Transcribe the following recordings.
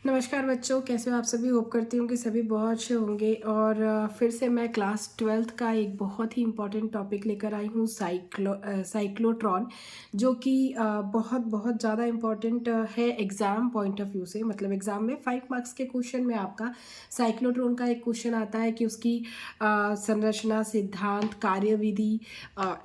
नमस्कार बच्चों, कैसे हो आप सभी। होप करती हूँ कि सभी बहुत अच्छे होंगे। और फिर से मैं क्लास 12th का एक बहुत ही इम्पॉर्टेंट टॉपिक लेकर आई हूँ, साइक्लोट्रॉन, जो कि बहुत बहुत ज़्यादा इम्पॉर्टेंट है एग्ज़ाम पॉइंट ऑफ व्यू से। मतलब एग्ज़ाम में 5 मार्क्स के क्वेश्चन में आपका साइक्लोट्रॉन का एक क्वेश्चन आता है कि उसकी संरचना, सिद्धांत, कार्यविधि,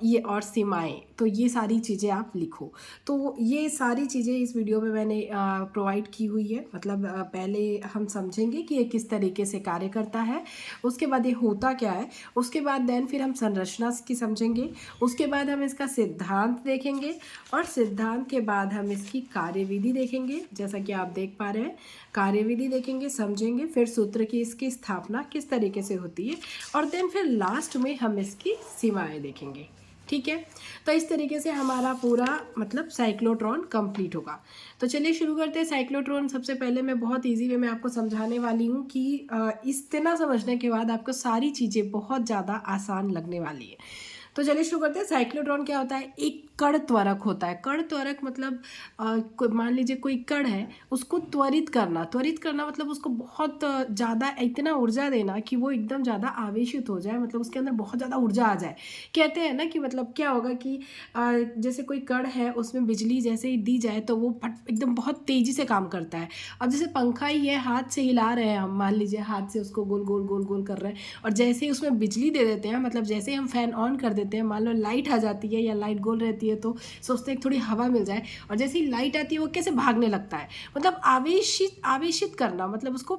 ये और सीमाएँ, तो ये सारी चीज़ें आप लिखो। तो ये सारी चीज़ें इस वीडियो में मैंने प्रोवाइड की हुई है। मतलब पहले हम समझेंगे कि ये किस तरीके से कार्य करता है, उसके बाद ये होता क्या है, उसके बाद देन फिर हम संरचना की समझेंगे, उसके बाद हम इसका सिद्धांत देखेंगे, और सिद्धांत के बाद हम इसकी कार्यविधि देखेंगे। जैसा कि आप देख पा रहे हैं, कार्यविधि देखेंगे, समझेंगे, फिर सूत्र की इसकी स्थापना किस तरीके से होती है, और देन फिर लास्ट में हम इसकी सीमाएं देखेंगे। ठीक है, तो इस तरीके से हमारा पूरा मतलब साइक्लोट्रॉन कंप्लीट होगा। तो चलिए शुरू करते हैं। साइक्लोट्रॉन सबसे पहले मैं बहुत इजी वे में आपको समझाने वाली हूँ कि इतना समझने के बाद आपको सारी चीज़ें बहुत ज़्यादा आसान लगने वाली है। तो चलिए शुरू करते हैं। साइक्लोट्रॉन क्या होता है? एक कण त्वरक होता है। कण त्वरक मतलब मान लीजिए कोई कण है, उसको त्वरित करना। त्वरित करना मतलब उसको बहुत ज़्यादा इतना ऊर्जा देना कि वो एकदम ज़्यादा आवेशित हो जाए, मतलब उसके अंदर बहुत ज़्यादा ऊर्जा आ जाए। कहते हैं ना कि मतलब क्या होगा कि जैसे कोई कण है, उसमें बिजली जैसे ही दी जाए तो वो फट एकदम बहुत तेज़ी से काम करता है। अब जैसे पंखा ही है, हाथ से हिला रहे हैं हम, मान लीजिए हाथ से उसको गोल गोल गोल गोल कर रहे हैं, और जैसे ही उसमें बिजली दे देते हैं, मतलब जैसे ही हम फैन ऑन कर देते हैं, मान लो लाइट आ जाती है या लाइट गोल रहती है, तो सोचते हैं थोड़ी हवा मिल जाए, और जैसे ही लाइट आती है वो कैसे भागने लगता है। मतलब आवेशित आवेशित करना, मतलब उसको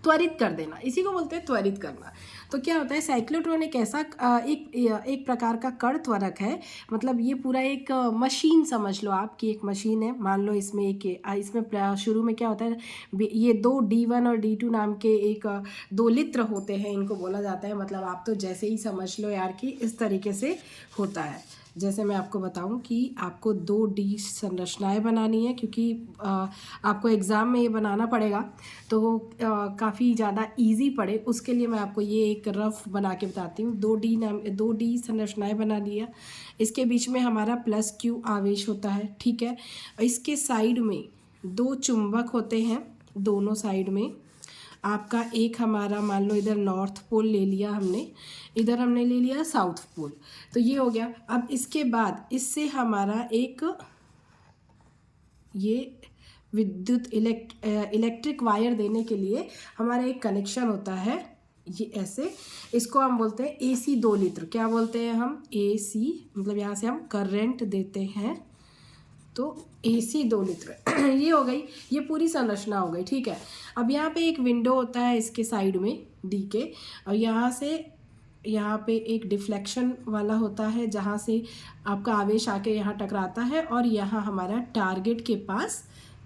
त्वरित कर देना, इसी को बोलते हैं त्वरित करना। तो क्या होता है, साइक्लोट्रॉन एक ऐसा एक प्रकार का कण त्वरक है। मतलब ये पूरा एक मशीन समझ लो आप, कि एक मशीन है। मान लो इसमें इसमें शुरू में क्या होता है, ये दो D1 और D2 नाम के एक दो लित्र होते हैं, इनको बोला जाता है। मतलब आप तो जैसे ही समझ लो यार कि इस तरीके से होता है। जैसे मैं आपको बताऊं कि आपको 2D संरचनाएं बनानी है, क्योंकि आपको एग्ज़ाम में ये बनाना पड़ेगा, तो काफ़ी ज़्यादा इजी पड़े उसके लिए मैं आपको ये एक रफ बना के बताती हूँ। 2D संरचनाएं बना लिया। इसके बीच में हमारा +Q आवेश होता है, ठीक है। इसके साइड में दो चुंबक होते हैं, दोनों साइड में आपका एक हमारा, मान लो इधर नॉर्थ पोल ले लिया हमने, इधर हमने ले लिया साउथ पोल, तो ये हो गया। अब इसके बाद इससे हमारा एक ये विद्युत इलेक्ट्रिक वायर देने के लिए हमारा एक कनेक्शन होता है, ये ऐसे। इसको हम बोलते हैं AC 2 लित्र। क्या बोलते हैं हम? AC, मतलब यहाँ से हम करंट देते हैं, तो AC 2 लित्र ये हो गई, ये पूरी संरचना हो गई, ठीक है। अब यहाँ पे एक विंडो होता है इसके साइड में D के, और यहाँ से यहाँ पे एक डिफ्लेक्शन वाला होता है, जहाँ से आपका आवेश आके यहाँ टकराता है और यहाँ हमारा टारगेट के पास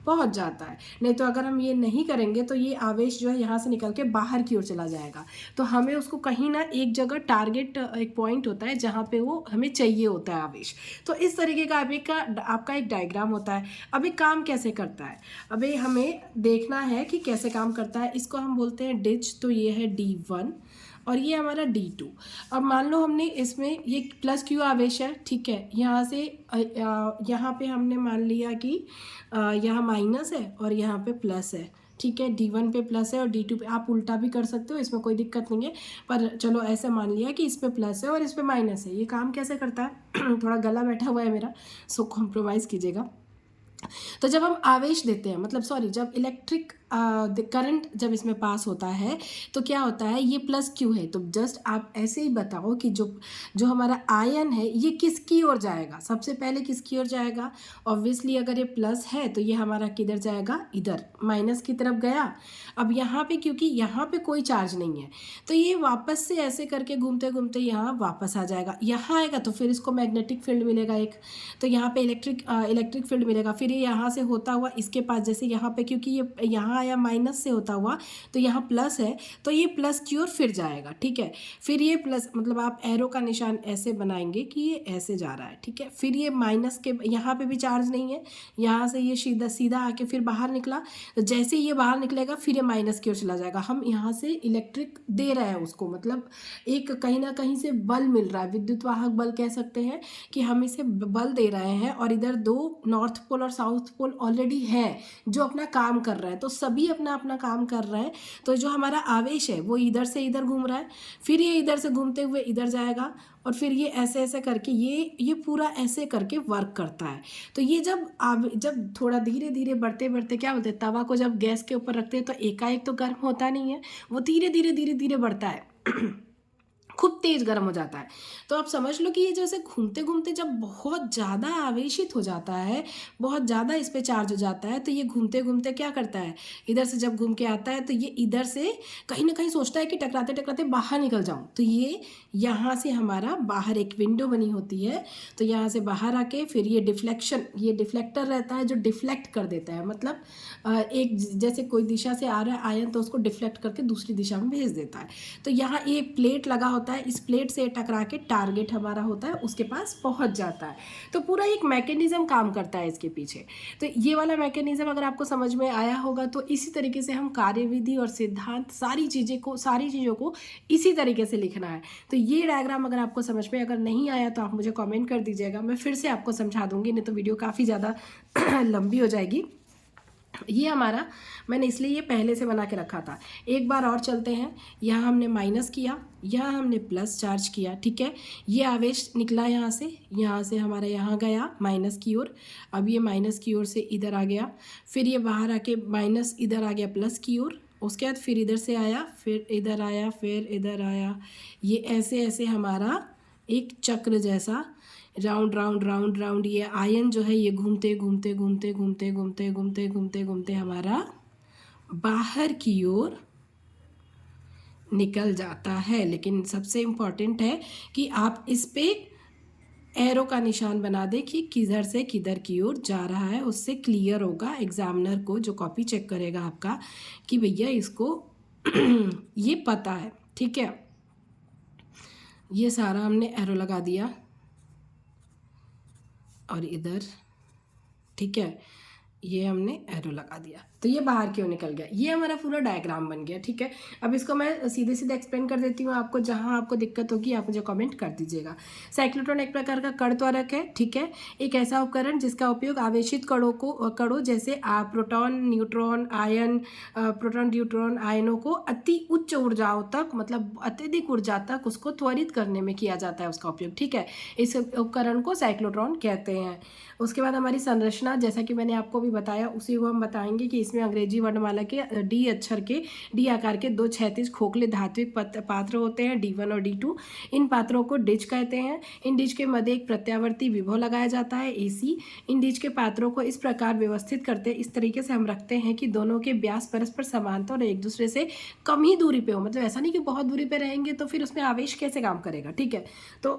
पहुँच जाता है। नहीं तो अगर हम ये नहीं करेंगे तो ये आवेश जो है यहाँ से निकल के बाहर की ओर चला जाएगा। तो हमें उसको कहीं ना एक जगह टारगेट, एक पॉइंट होता है जहाँ पे वो हमें चाहिए होता है आवेश। तो इस तरीके का आपका एक डायग्राम होता है। अब ये काम कैसे करता है, अभी हमें देखना है कि कैसे काम करता है। इसको हम बोलते हैं डिच, तो ये है D1 और ये हमारा D2। अब मान लो हमने इसमें ये +Q आवेश है, ठीक है। यहाँ से यहाँ पे हमने मान लिया कि यहाँ माइनस है और यहाँ पे प्लस है, ठीक है। D1 पे प्लस है और D2 पे, आप उल्टा भी कर सकते हो, इसमें कोई दिक्कत नहीं है, पर चलो ऐसे मान लिया कि इस पे प्लस है और इस पे माइनस है। ये काम कैसे करता है थोड़ा गला बैठा हुआ है मेरा, सो कॉम्प्रोमाइज़ कीजिएगा। तो जब हम आवेश देते हैं, मतलब सॉरी, जब इलेक्ट्रिक करंट जब इसमें पास होता है, तो क्या होता है, ये +Q है, तो जस्ट आप ऐसे ही बताओ कि जो जो हमारा आयन है ये किसकी ओर जाएगा। सबसे पहले किसकी ओर जाएगा? ऑब्वियसली अगर ये प्लस है तो ये हमारा किधर जाएगा? इधर माइनस की तरफ गया। अब यहाँ पे क्योंकि यहाँ पे कोई चार्ज नहीं है, तो ये वापस से ऐसे करके घूमते घूमते यहाँ वापस आ जाएगा। यहाँ आएगा तो फिर इसको मैग्नेटिक फील्ड मिलेगा एक, तो यहाँ पे इलेक्ट्रिक फील्ड मिलेगा। फिर ये यहाँ से होता हुआ इसके पास, जैसे यहाँ पे क्योंकि ये यहाँ आया माइनस से होता हुआ, तो यहाँ प्लस है तो ये प्लस की ओर फिर जाएगा, ठीक है। फिर ये प्लस मतलब आप एरो का निशान ऐसे बनाएंगे कि ये ऐसे जा रहा है, ठीक है। फिर ये माइनस के यहाँ पे भी चार्ज नहीं है, यहाँ से ये सीधा सीधा आके फिर बाहर निकला, तो जैसे ये बाहर निकलेगा फिर ये माइनस की ओर चला जाएगा। हम यहाँ से इलेक्ट्रिक दे रहे हैं उसको, मतलब एक कहीं ना कहीं से बल मिल रहा है, विद्युत वाहक बल कह सकते हैं कि हम इसे बल दे रहे हैं। और इधर दो नॉर्थ पोल और साउथ पोल ऑलरेडी है जो अपना काम कर रहा है, तो सभी अपना अपना काम कर रहे हैं। तो जो हमारा आवेश है वो इधर से इधर घूम रहा है, फिर ये इधर से घूमते हुए इधर जाएगा, और फिर ये ऐसे ऐसे करके ये पूरा ऐसे करके वर्क करता है। तो ये जब थोड़ा धीरे धीरे बढ़ते बढ़ते, क्या बोलते हैं, तवा को जब गैस के ऊपर रखते हैं तो एकाएक तो गर्म होता नहीं है, वो धीरे धीरे धीरे धीरे बढ़ता है खूब तेज गर्म हो जाता है। तो आप समझ लो कि ये जैसे घूमते घूमते जब बहुत ज़्यादा आवेशित हो जाता है, बहुत ज़्यादा इस पे चार्ज हो जाता है, तो ये घूमते घूमते क्या करता है, इधर से जब घूम के आता है तो ये इधर से कहीं ना कहीं सोचता है कि टकराते टकराते बाहर निकल जाऊं। तो ये यहाँ से हमारा बाहर एक विंडो बनी होती है, तो यहाँ से बाहर आके फिर ये डिफ्लेक्टर रहता है जो डिफ्लेक्ट कर देता है, मतलब एक जैसे कोई दिशा से आ रहा है आयन तो उसको डिफ्लेक्ट करके दूसरी दिशा में भेज देता है। तो यहाँ एक प्लेट लगा होता है, इस प्लेट से टकरा के टारगेट हमारा होता है उसके पास पहुँच जाता है। तो पूरा एक मैकेनिज्म काम करता है इसके पीछे। तो ये वाला मैकेनिज्म अगर आपको समझ में आया होगा तो इसी तरीके से हम कार्यविधि और सिद्धांत सारी चीज़ों को इसी तरीके से लिखना है। तो ये डायग्राम अगर आपको समझ में अगर नहीं आया तो आप मुझे कमेंट कर दीजिएगा, मैं फिर से आपको समझा दूंगी, नहीं तो वीडियो काफ़ी ज़्यादा लंबी हो जाएगी। ये हमारा मैंने इसलिए ये पहले से बना के रखा था। एक बार और चलते हैं, यहाँ हमने माइनस किया, यहाँ हमने प्लस चार्ज किया, ठीक है। ये आवेश निकला यहाँ से हमारा यहाँ गया माइनस की ओर, अब ये माइनस की ओर से इधर आ गया, फिर ये बाहर आके माइनस इधर आ गया प्लस की ओर, उसके बाद फिर इधर से आया, फिर इधर आया, फिर इधर आया। ये ऐसे ऐसे हमारा एक चक्र जैसा राउंड राउंड राउंड राउंड ये आयन जो है ये घूमते घूमते घूमते घूमते घूमते घूमते घूमते घूमते हमारा बाहर की ओर निकल जाता है। लेकिन सबसे इम्पॉर्टेंट है कि आप इस पे एरो का निशान बना दें कि किधर से किधर की ओर जा रहा है, उससे क्लियर होगा एग्जामिनर को जो कॉपी चेक करेगा आपका कि भैया इसको ये पता है, ठीक है। ये सारा हमने एरो लगा दिया और इधर, ठीक है, ये हमने एरो लगा दिया, तो ये बाहर क्यों निकल गया, ये हमारा पूरा डायग्राम बन गया, ठीक है। अब इसको मैं सीधे सीधे एक्सप्लेन कर देती हूँ आपको, जहाँ आपको दिक्कत होगी आप मुझे कमेंट कर दीजिएगा। साइक्लोट्रॉन एक प्रकार का कण त्वरक है, ठीक है, एक ऐसा उपकरण जिसका उपयोग आवेशित कणों जैसे प्रोटॉन न्यूट्रॉन आयनों को अति उच्च ऊर्जाओं तक, मतलब अत्यधिक ऊर्जा तक उसको त्वरित करने में किया जाता है उसका उपयोग, ठीक है। इस उपकरण को साइक्लोट्रॉन कहते हैं। उसके बाद हमारी संरचना, जैसा कि मैंने आपको भी बताया उसी को हम बताएंगे कि इसमें अंग्रेजी वर्णमाला के डी आकार के दो क्षैतिज खोखले धात्विक पात्र होते हैं, D1 और D2। इन पात्रों को डिच कहते हैं। इन डिच के मध्य एक प्रत्यावर्ती विभव लगाया जाता है, AC। इन डिच के पात्रों को इस प्रकार व्यवस्थित करते, इस तरीके से हम रखते हैं कि दोनों के व्यास परस्पर समांतर और एक दूसरे से कम ही दूरी पे हो, मतलब ऐसा नहीं कि बहुत दूरी पे रहेंगे तो फिर उसमें आवेश कैसे काम करेगा, ठीक है। तो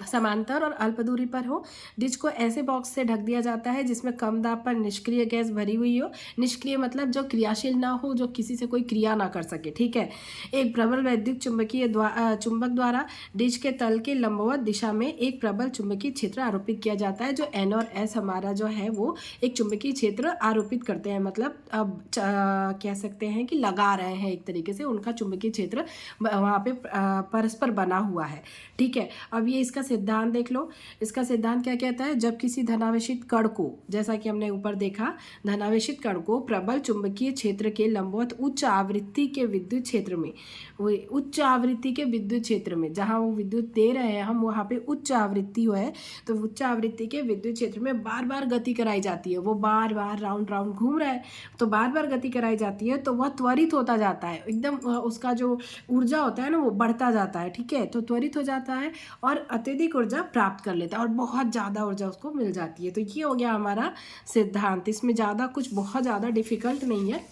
समांतर और अल्प दूरी पर हो। डिच को ऐसे बॉक्स से ढक दिया जाता है जिसमें कम दाब पर निष्क्रिय गैस भरी हुई हो। निष्क्रिय मतलब जो क्रियाशील ना हो, जो किसी से कोई क्रिया ना कर सके, ठीक है। एक प्रबल वैद्युत चुंबक द्वारा डिच के तल के लंबवत दिशा में एक प्रबल चुंबकीय क्षेत्र आरोपित किया जाता है, जो N और S हमारा जो है वो एक चुंबकीय क्षेत्र आरोपित करते हैं, मतलब अब कह सकते हैं कि लगा रहे हैं एक तरीके से, उनका चुंबकीय क्षेत्र वहाँ पे परस्पर बना हुआ है, ठीक है। अब ये इसका सिद्धांत देख लो। इसका सिद्धांत क्या कहता है, जब किसी धनावेशित कण को, जैसा कि हमने ऊपर देखा, धनावेशित कण को प्रबल चुंबकीय क्षेत्र के लंबवत उच्च आवृत्ति के विद्युत क्षेत्र में, वो उच्च आवृत्ति के विद्युत क्षेत्र में जहाँ वो विद्युत दे रहे हैं हम, वहाँ पे उच्च आवृत्ति है, तो उच्च आवृत्ति के विद्युत क्षेत्र में बार बार गति कराई जाती है, वो बार बार राउंड राउंड घूम रहा है तो बार बार गति कराई जाती है, तो वह त्वरित होता जाता है, एकदम उसका जो ऊर्जा होता है ना वो बढ़ता जाता है, ठीक है। तो त्वरित हो जाता है और अत्यधिक ऊर्जा प्राप्त कर लेता है और बहुत ज़्यादा ऊर्जा उसको मिल जाती है। तो ये हो गया हमारा सिद्धांत। इसमें ज़्यादा कुछ बहुत ज़्यादा डिफिकल्ट नहीं है।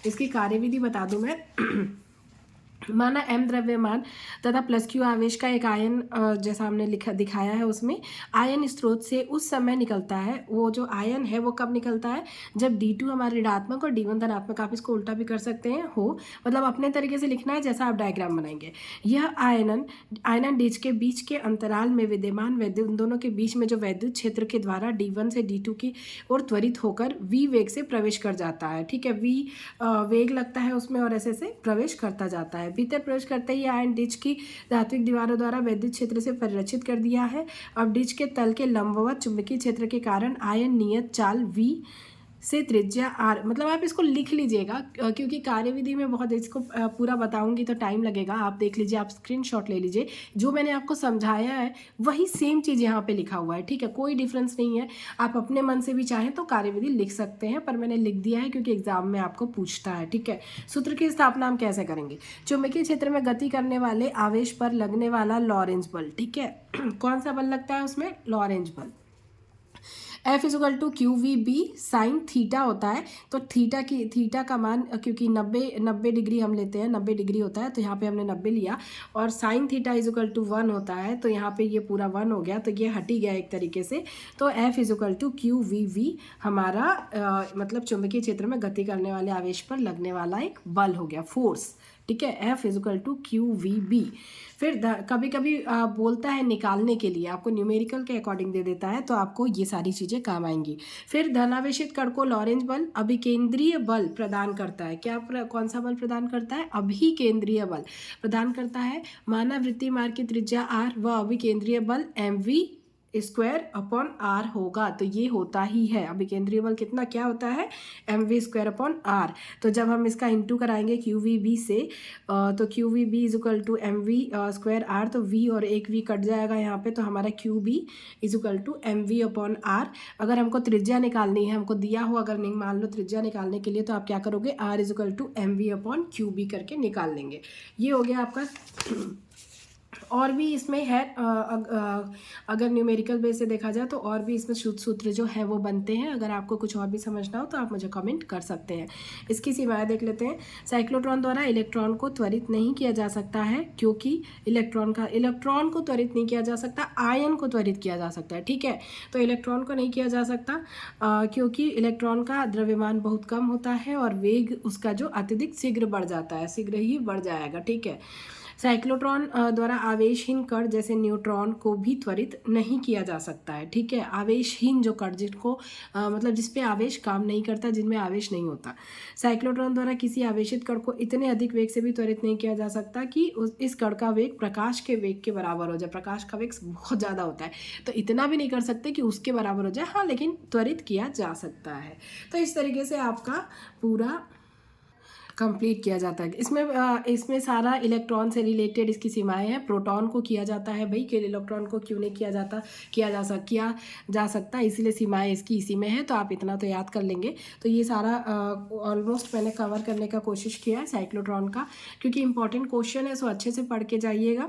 इसकी कार्यविधि बता दूं मैं माना m द्रव्यमान तथा प्लस q आवेश का एक आयन जैसा हमने लिखा दिखाया है, उसमें आयन स्रोत से उस समय निकलता है। वो जो आयन है वो कब निकलता है, जब d2 हमारा ऋणात्मक और d1 धनात्मक। आप इसको उल्टा भी कर सकते हैं, हो मतलब अपने तरीके से लिखना है जैसा आप डायग्राम बनाएंगे। यह आयनन डिच के बीच के अंतराल में विद्यमान वैद्युत, उन दोनों के बीच में जो वैद्युत क्षेत्र के द्वारा d1 से d2 की ओर त्वरित होकर v वेग से प्रवेश कर जाता है। ठीक है, v वेग लगता है उसमें और ऐसे ऐसे प्रवेश करता जाता है। भीतर प्रवेश करते ही आयन डिच की धात्विक दीवारों द्वारा वैद्युत क्षेत्र से परिरक्षित कर दिया है। अब डिच के तल के लंबवत चुंबकीय क्षेत्र के कारण आयन नियत चाल v से त्रिज्या r, मतलब आप इसको लिख लीजिएगा क्योंकि कार्यविधि में बहुत इसको पूरा बताऊंगी तो टाइम लगेगा। आप देख लीजिए, आप स्क्रीनशॉट ले लीजिए, जो मैंने आपको समझाया है वही सेम चीज़ यहाँ पे लिखा हुआ है। ठीक है, कोई डिफरेंस नहीं है। आप अपने मन से भी चाहें तो कार्यविधि लिख सकते हैं, पर मैंने लिख दिया है क्योंकि एग्जाम में आपको पूछता है। ठीक है, सूत्र की स्थापना हम कैसे करेंगे, चुंबकीय क्षेत्र में गति करने वाले आवेश पर लगने वाला लॉरेंज बल। ठीक है, कौन सा बल लगता है उसमें, लॉरेंज बल। F is equal to Q V B sine theta होता है। तो थीटा का मान क्योंकि 90 डिग्री हम लेते हैं, 90 डिग्री होता है, तो यहाँ पे हमने 90 लिया। और साइन थीटा इजुकल टू 1 होता है, तो यहाँ पे ये पूरा 1 हो गया, तो ये हट ही गया एक तरीके से। तो F is equal to Q V V हमारा मतलब चुंबकीय क्षेत्र में गति करने वाले आवेश पर लगने वाला एक बल हो गया, फोर्स। ठीक है, F is equal to Q V B. फिर कभी कभी बोलता है निकालने के लिए, आपको न्यूमेरिकल के अकॉर्डिंग दे देता है, तो आपको ये सारी चीज़ें काम आएंगी। फिर धनावेशित कण को लॉरेंज बल अभिकेंद्रीय बल प्रदान करता है। कौन सा बल प्रदान करता है, अभिकेंद्रीय बल प्रदान करता है। माना वृत्तीय मार्ग की त्रिज्या r व अभिकेंद्रीय बल mv स्क्वायर अपॉन आर होगा। तो ये होता ही है, अभिकेंद्रीय बल कितना क्या होता है, mv स्क्वायर अपॉन आर। तो जब हम इसका इंटू कराएंगे क्यू वी बी से, तो Q V B is equal to mv square R, तो v और एक v कट जाएगा यहाँ पे, तो हमारा Q B is equal to mv upon R. अगर हमको त्रिज्या निकालनी है, हमको दिया हो, अगर नहीं मान लो त्रिज्या निकालने के लिए, तो आप क्या करोगे, r is equal to mv upon Q B करके निकाल लेंगे। ये हो गया आपका। और भी इसमें है, अगर न्यूमेरिकल बेस से देखा जाए तो और भी इसमें सूत्र जो है वो बनते हैं। अगर आपको कुछ और भी समझना हो तो आप मुझे कमेंट कर सकते हैं। इसकी सीमाएं देख लेते हैं। साइक्लोट्रॉन द्वारा इलेक्ट्रॉन को त्वरित नहीं किया जा सकता है, क्योंकि इलेक्ट्रॉन को त्वरित नहीं किया जा सकता, आयन को त्वरित किया जा सकता है। ठीक है, तो इलेक्ट्रॉन को नहीं किया जा सकता क्योंकि इलेक्ट्रॉन का द्रव्यमान बहुत कम होता है और वेग उसका जो अत्यधिक शीघ्र बढ़ जाता है, शीघ्र ही बढ़ जाएगा। ठीक है, साइक्लोट्रॉन द्वारा आवेशहीन कण जैसे न्यूट्रॉन को भी त्वरित नहीं किया जा सकता है। ठीक है, आवेशहीन जो कण जिनको मतलब जिस पे आवेश काम नहीं करता, जिनमें आवेश नहीं होता, साइक्लोट्रॉन द्वारा किसी आवेशित कण को इतने अधिक वेग से भी त्वरित नहीं किया जा सकता कि इस कण का वेग प्रकाश के वेग के बराबर हो जाए। प्रकाश का वेग बहुत ज़्यादा होता है, तो इतना भी नहीं कर सकते कि उसके बराबर हो जाए, हाँ, लेकिन त्वरित किया जा सकता है। तो इस तरीके से आपका पूरा कंप्लीट किया जाता है। इसमें सारा इलेक्ट्रॉन से रिलेटेड इसकी सीमाएं हैं। प्रोटॉन को किया जाता है भाई, कि इलेक्ट्रॉन को क्यों नहीं किया जा सकता, इसीलिए सीमाएं इसकी इसी में है। तो आप इतना तो याद कर लेंगे। तो ये सारा ऑलमोस्ट मैंने कवर करने का कोशिश किया है साइक्लोट्रॉन का, क्योंकि इंपॉर्टेंट क्वेश्चन है, सो अच्छे से पढ़ के जाइएगा।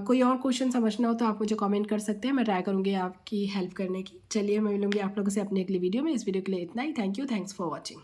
कोई और क्वेश्चन समझना हो तो आप मुझे कमेंट कर सकते हैं, मैं ट्राई करूँगी आपकी हेल्प करने की। चलिए, मैं मिलूँगी आप लोगों से अपने अगली वीडियो में। इस वीडियो के लिए इतना ही। Thank you, thanks for watching.